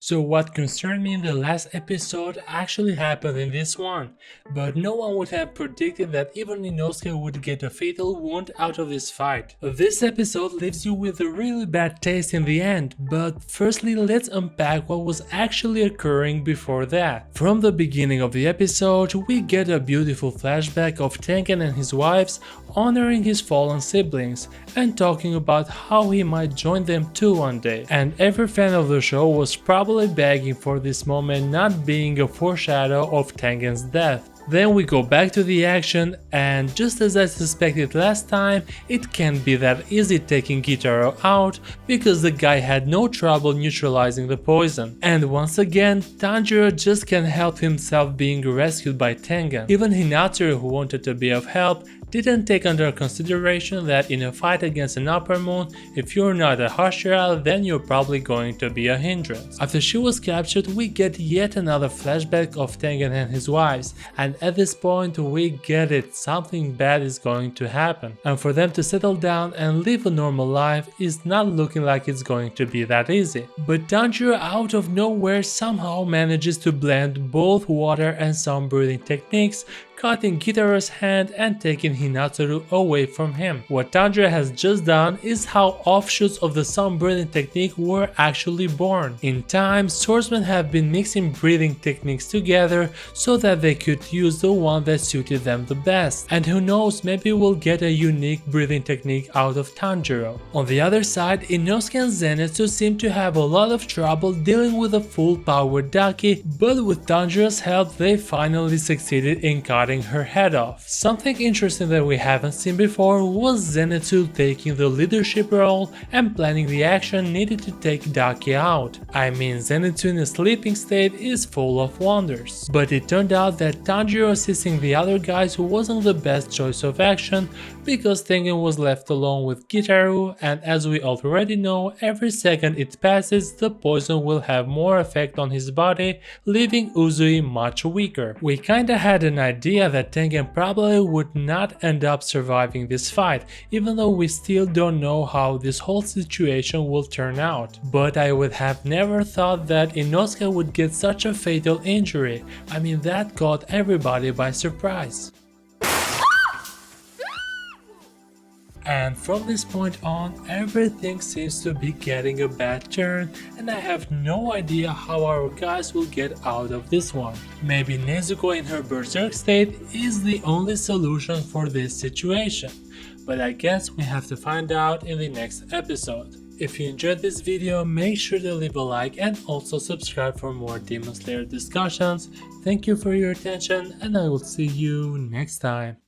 So what concerned me in the last episode actually happened in this one, but no one would have predicted that even Inoske would get a fatal wound out of this fight. This episode leaves you with a really bad taste in the end, but firstly let's unpack what was actually occurring before that. From the beginning of the episode, we get a beautiful flashback of Tengen and his wives honoring his fallen siblings and talking about how he might join them too one day. And every fan of the show was probably begging for this moment not being a foreshadow of Tengen's death. Then we go back to the action, and just as I suspected last time, it can't be that easy taking Gitaro out because the guy had no trouble neutralizing the poison. And once again, Tanjiro just can't help himself being rescued by Tengen. Even Hinata, who wanted to be of help, didn't take under consideration that in a fight against an upper moon, if you're not a Hashira, then you're probably going to be a hindrance. After she was captured, we get yet another flashback of Tengen and his wives, and at this point we get it, something bad is going to happen. And for them to settle down and live a normal life is not looking like it's going to be that easy. But Tanjiro out of nowhere somehow manages to blend both water and sun breathing techniques, cutting Gitaro's hand and taking Hinata away from him. What Tanjiro has just done is how offshoots of the sun breathing technique were actually born. In time, swordsmen have been mixing breathing techniques together so that they could use the one that suited them the best. And who knows, maybe we'll get a unique breathing technique out of Tanjiro. On the other side, Inoske and Zenitsu seem to have a lot of trouble dealing with a full powered Daki, but with Tanjiro's help they finally succeeded in cutting her head off. Something interesting that we haven't seen before was Zenitsu taking the leadership role and planning the action needed to take Daki out. I mean, Zenitsu in a sleeping state is full of wonders. But it turned out that Tanjiro assisting the other guys wasn't the best choice of action because Tengen was left alone with Gitaru, and as we already know, every second it passes the poison will have more effect on his body, leaving Uzui much weaker. We kinda had an idea that Tengen probably would not end up surviving this fight, even though we still don't know how this whole situation will turn out. But I would have never thought that Inoske would get such a fatal injury. I mean, that caught everybody by surprise. And from this point on, everything seems to be getting a bad turn, and I have no idea how our guys will get out of this one. Maybe Nezuko in her berserk state is the only solution for this situation, but I guess we have to find out in the next episode. If you enjoyed this video, make sure to leave a like and also subscribe for more Demon Slayer discussions. Thank you for your attention, and I will see you next time.